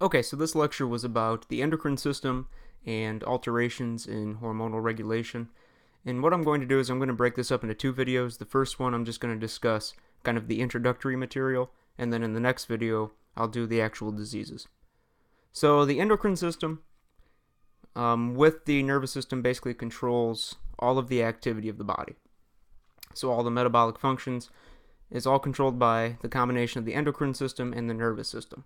Okay, so this lecture was about the endocrine system and alterations in hormonal regulation. And what I'm going to do is I'm going to break this up into two videos. The first one I'm just going to discuss kind of the introductory material, and then in the next video I'll do the actual diseases. So the endocrine system with the nervous system basically controls all of the activity of the body. So all the metabolic functions is all controlled by the combination of the endocrine system and the nervous system.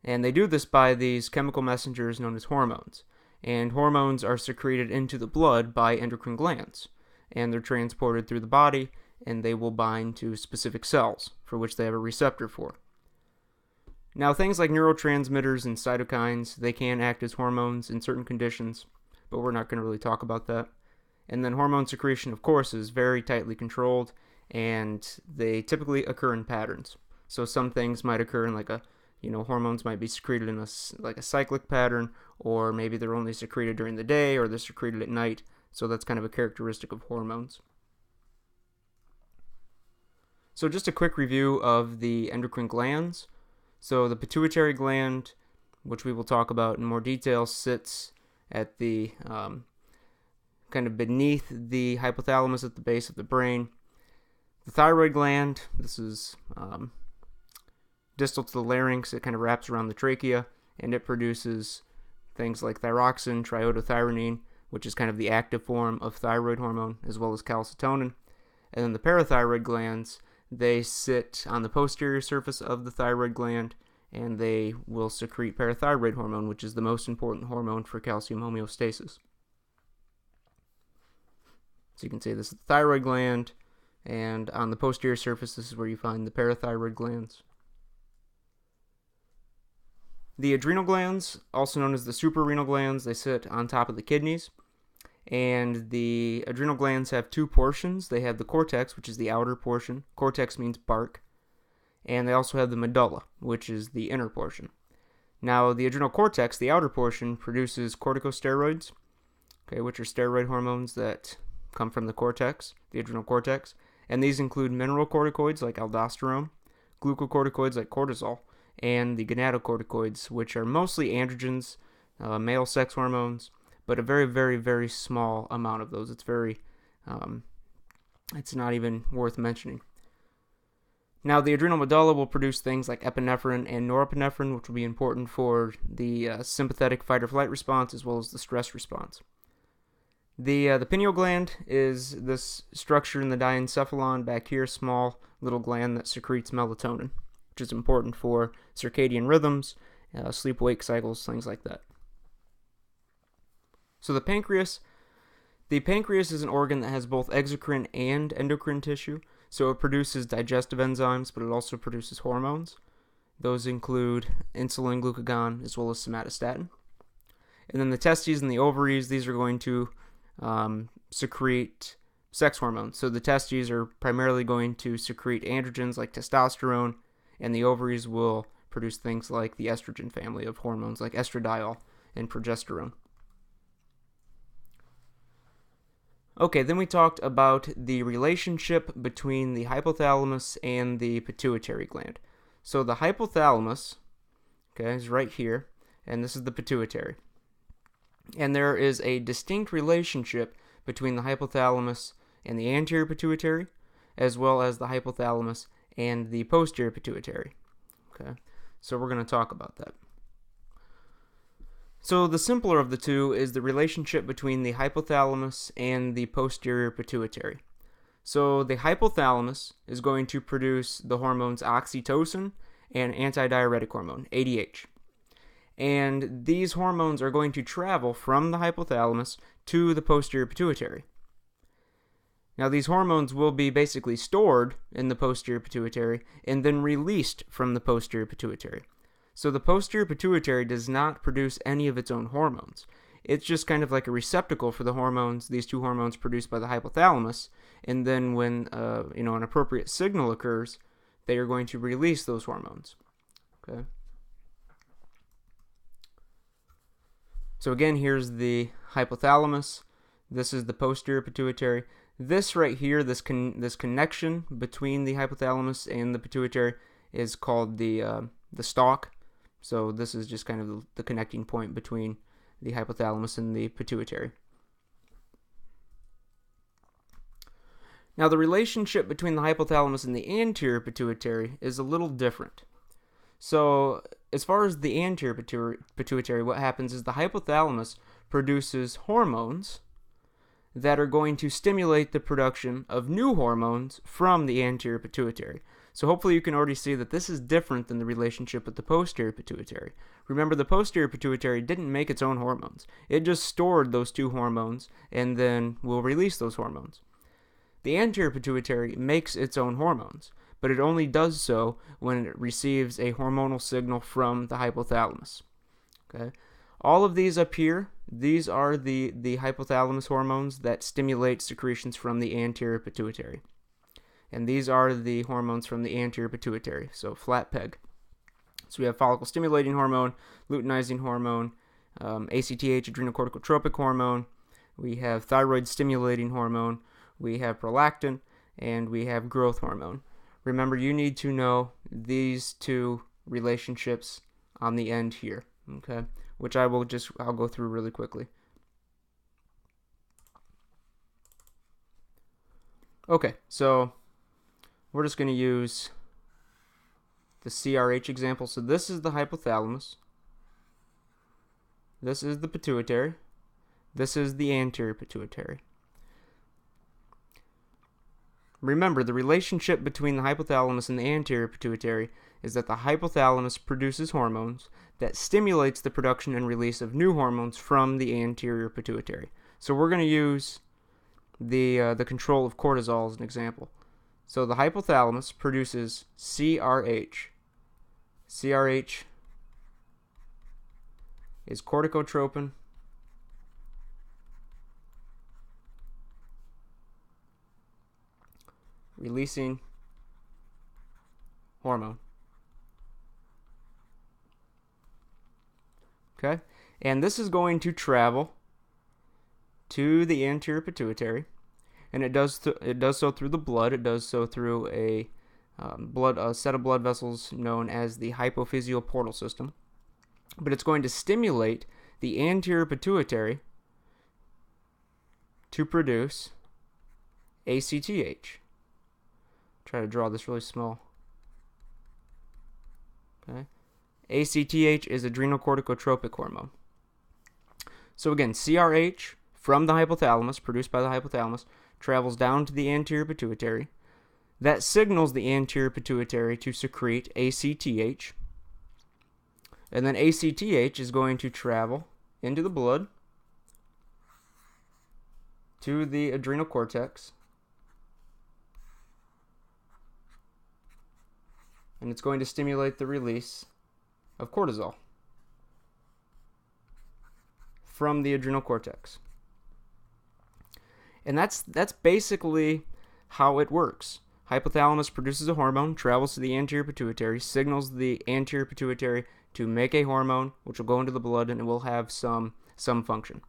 And they do this by these chemical messengers known as hormones. And hormones are secreted into the blood by endocrine glands. And they're transported through the body, and they will bind to specific cells, for which they have a receptor for. Now, things like neurotransmitters and cytokines, they can act as hormones in certain conditions, but we're not going to really talk about that. And then hormone secretion, of course, is very tightly controlled, and they typically occur in patterns. So some things might occur in hormones might be secreted in a cyclic pattern, or maybe they're only secreted during the day, or they're secreted at night. So that's kind of a characteristic of hormones. So just a quick review of the endocrine glands. So the pituitary gland, which we will talk about in more detail, sits at the kind of beneath the hypothalamus at the base of the brain. The thyroid gland, this is distal to the larynx. It kind of wraps around the trachea, and it produces things like thyroxine, triiodothyronine, which is kind of the active form of thyroid hormone, as well as calcitonin. And then the parathyroid glands, they sit on the posterior surface of the thyroid gland, and they will secrete parathyroid hormone, which is the most important hormone for calcium homeostasis. So you can say this is the thyroid gland, and on the posterior surface, this is where you find the parathyroid glands. The adrenal glands, also known as the suprarenal glands, they sit on top of the kidneys. And the adrenal glands have two portions. They have the cortex, which is the outer portion. Cortex means bark. And they also have the medulla, which is the inner portion. Now, the adrenal cortex, the outer portion, produces corticosteroids, which are steroid hormones that come from the cortex, the adrenal cortex. And these include mineralocorticoids like aldosterone, glucocorticoids like cortisol, and the gonadotropins, which are mostly androgens, male sex hormones, but a very, very, very small amount of those. It's not even worth mentioning. Now, the adrenal medulla will produce things like epinephrine and norepinephrine, which will be important for the sympathetic fight-or-flight response as well as the stress response. The pineal gland is this structure in the diencephalon back here, small little gland that secretes melatonin, which is important for circadian rhythms, sleep-wake cycles, things like that. So the pancreas is an organ that has both exocrine and endocrine tissue. So it produces digestive enzymes, but it also produces hormones. Those include insulin, glucagon, as well as somatostatin. And then the testes and the ovaries, these are going to secrete sex hormones. So the testes are primarily going to secrete androgens like testosterone, and the ovaries will produce things like the estrogen family of hormones like estradiol and progesterone. Okay, then we talked about the relationship between the hypothalamus and the pituitary gland. So the hypothalamus, is right here, and this is the pituitary. And there is a distinct relationship between the hypothalamus and the anterior pituitary, as well as the hypothalamus and the posterior pituitary. So we're going to talk about that. So the simpler of the two is the relationship between the hypothalamus and the posterior pituitary. So the hypothalamus is going to produce the hormones oxytocin and antidiuretic hormone, ADH. And these hormones are going to travel from the hypothalamus to the posterior pituitary. Now, these hormones will be basically stored in the posterior pituitary and then released from the posterior pituitary. So the posterior pituitary does not produce any of its own hormones. It's just kind of like a receptacle for the hormones, these two hormones produced by the hypothalamus, and then when an appropriate signal occurs, they are going to release those hormones. So again, here's the hypothalamus. This is the posterior pituitary. This right here, this connection between the hypothalamus and the pituitary is called the stalk. So this is just kind of the connecting point between the hypothalamus and the pituitary. Now the relationship between the hypothalamus and the anterior pituitary is a little different. So as far as the anterior pituitary, what happens is the hypothalamus produces hormones that are going to stimulate the production of new hormones from the anterior pituitary. So hopefully you can already see that this is different than the relationship with the posterior pituitary. Remember, the posterior pituitary didn't make its own hormones. It just stored those two hormones and then will release those hormones. The anterior pituitary makes its own hormones, but it only does so when it receives a hormonal signal from the hypothalamus. Okay? All of these up here, these are the hypothalamus hormones that stimulate secretions from the anterior pituitary. And these are the hormones from the anterior pituitary, so flat peg. So we have follicle stimulating hormone, luteinizing hormone, ACTH, adrenocorticotropic hormone, we have thyroid stimulating hormone, we have prolactin, and we have growth hormone. Remember, you need to know these two relationships on the end here, okay? Which I'll go through really quickly. Okay, so we're just going to use the CRH example. So this is the hypothalamus. This is the pituitary. This is the anterior pituitary. Remember, the relationship between the hypothalamus and the anterior pituitary is that the hypothalamus produces hormones that stimulates the production and release of new hormones from the anterior pituitary. So we're going to use the control of cortisol as an example. So the hypothalamus produces CRH. CRH is corticotropin releasing hormone. Okay? And this is going to travel to the anterior pituitary, and it does so through the blood. It does so through a set of blood vessels known as the hypophyseal portal system. But it's going to stimulate the anterior pituitary to produce ACTH. Try to draw this really small. Okay. ACTH is adrenocorticotropic hormone. So again, CRH from the hypothalamus, produced by the hypothalamus, travels down to the anterior pituitary. That signals the anterior pituitary to secrete ACTH. And then ACTH is going to travel into the blood to the adrenal cortex. And it's going to stimulate the release of cortisol from the adrenal cortex. And that's basically how it works. Hypothalamus produces a hormone, travels to the anterior pituitary, signals the anterior pituitary to make a hormone, which will go into the blood and it will have some function.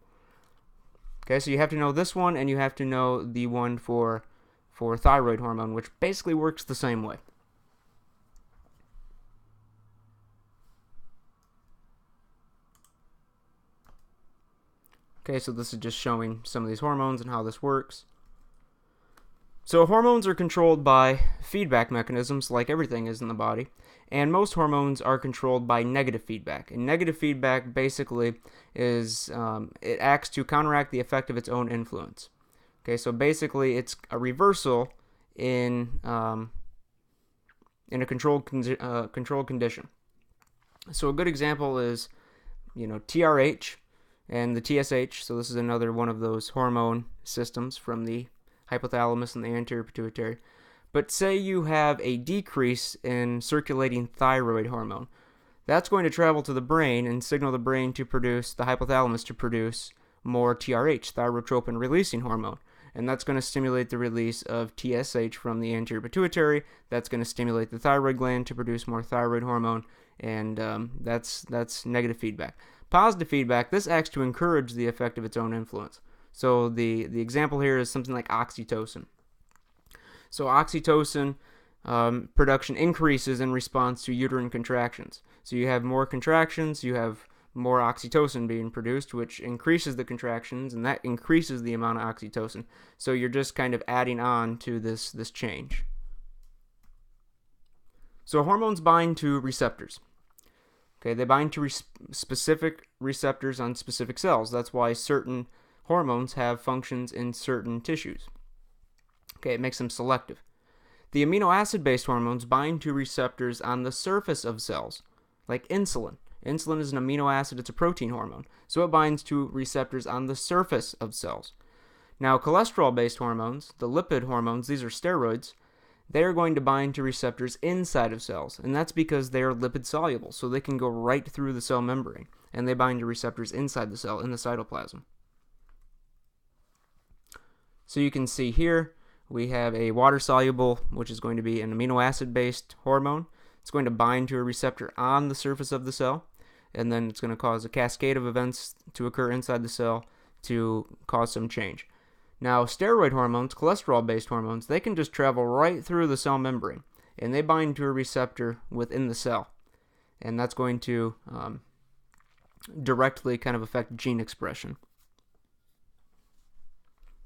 Okay, so you have to know this one, and you have to know the one for thyroid hormone, which basically works the same way. Okay, so this is just showing some of these hormones and how this works. So hormones are controlled by feedback mechanisms, like everything is in the body, and most hormones are controlled by negative feedback. And negative feedback basically is it acts to counteract the effect of its own influence. Okay, so basically it's a reversal in a controlled condition. So a good example is, TRH and the TSH. So this is another one of those hormone systems from the hypothalamus and the anterior pituitary. But say you have a decrease in circulating thyroid hormone. That's going to travel to the brain and signal the brain to produce, the hypothalamus to produce more TRH, thyrotropin releasing hormone. And that's going to stimulate the release of TSH from the anterior pituitary. That's going to stimulate the thyroid gland to produce more thyroid hormone. And that's negative feedback. Positive feedback, this acts to encourage the effect of its own influence. So the example here is something like oxytocin. So oxytocin production increases in response to uterine contractions. So you have more contractions, you have more oxytocin being produced, which increases the contractions, and that increases the amount of oxytocin. So you're just kind of adding on to this change. So hormones bind to receptors. Okay, they bind to specific receptors on specific cells. That's why certain hormones have functions in certain tissues. Okay, it makes them selective. The amino acid-based hormones bind to receptors on the surface of cells, like insulin. Insulin is an amino acid, it's a protein hormone, so it binds to receptors on the surface of cells. Now, cholesterol-based hormones, the lipid hormones, these are steroids, they are going to bind to receptors inside of cells, and that's because they are lipid-soluble, so they can go right through the cell membrane, and they bind to receptors inside the cell in the cytoplasm. So you can see here, we have a water-soluble, which is going to be an amino acid-based hormone. It's going to bind to a receptor on the surface of the cell, and then it's going to cause a cascade of events to occur inside the cell to cause some change. Now, steroid hormones, cholesterol-based hormones, they can just travel right through the cell membrane, and they bind to a receptor within the cell, and that's going to directly kind of affect gene expression.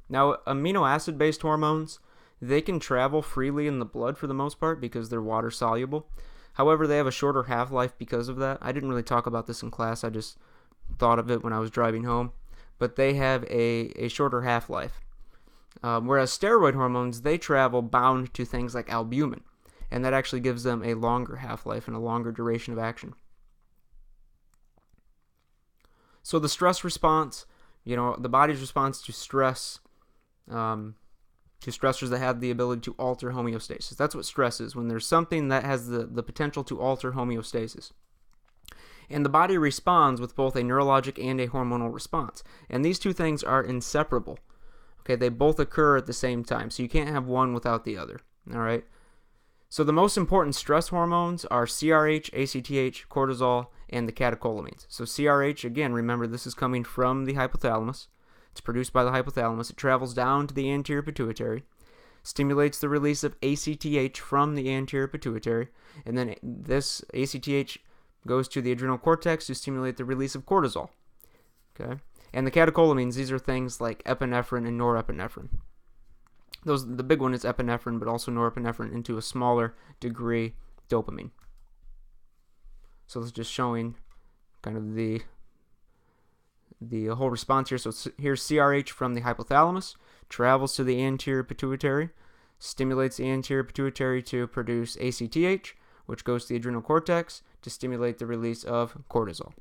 Now, amino acid-based hormones, they can travel freely in the blood for the most part because they're water-soluble. However, they have a shorter half-life because of that. I didn't really talk about this in class, I just thought of it when I was driving home. But they have a shorter half-life. Whereas steroid hormones, they travel bound to things like albumin, and that actually gives them a longer half-life and a longer duration of action. So the stress response, the body's response to stress, to stressors that have the ability to alter homeostasis. That's what stress is, when there's something that has the potential to alter homeostasis. And the body responds with both a neurologic and a hormonal response. And these two things are inseparable. Okay, they both occur at the same time, so you can't have one without the other. All right? So the most important stress hormones are CRH, ACTH, cortisol, and the catecholamines. So CRH, again, remember this is coming from the hypothalamus. It's produced by the hypothalamus. It travels down to the anterior pituitary, stimulates the release of ACTH from the anterior pituitary, and then this ACTH goes to the adrenal cortex to stimulate the release of cortisol. Okay? And the catecholamines, these are things like epinephrine and norepinephrine. The big one is epinephrine, but also norepinephrine, and to a smaller degree, dopamine. So it's just showing kind of the whole response here. So here's CRH from the hypothalamus, travels to the anterior pituitary, stimulates the anterior pituitary to produce ACTH, which goes to the adrenal cortex to stimulate the release of cortisol.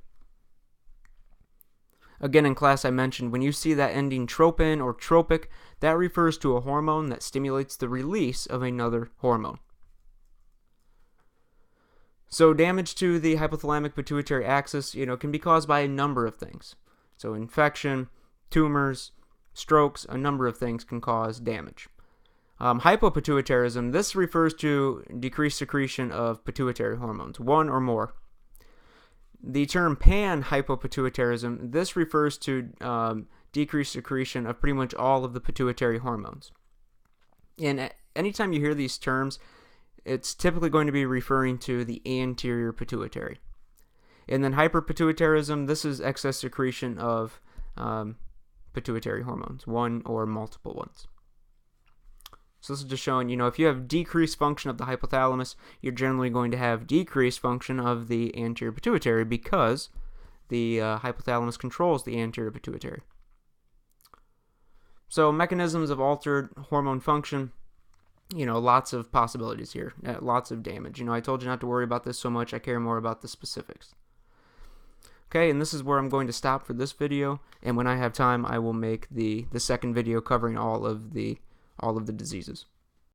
Again, in class I mentioned when you see that ending tropin or tropic, that refers to a hormone that stimulates the release of another hormone. So damage to the hypothalamic pituitary axis, can be caused by a number of things. So infection, tumors, strokes, a number of things can cause damage. Hypopituitarism, this refers to decreased secretion of pituitary hormones, one or more. The term pan-hypopituitarism, this refers to decreased secretion of pretty much all of the pituitary hormones. And anytime you hear these terms, it's typically going to be referring to the anterior pituitary. And then hyperpituitarism, this is excess secretion of pituitary hormones, one or multiple ones. So this is just showing, if you have decreased function of the hypothalamus, you're generally going to have decreased function of the anterior pituitary because the hypothalamus controls the anterior pituitary. So mechanisms of altered hormone function, lots of possibilities here, lots of damage. I told you not to worry about this so much. I care more about the specifics. Okay, and this is where I'm going to stop for this video, and when I have time, I will make the second video covering all of the diseases.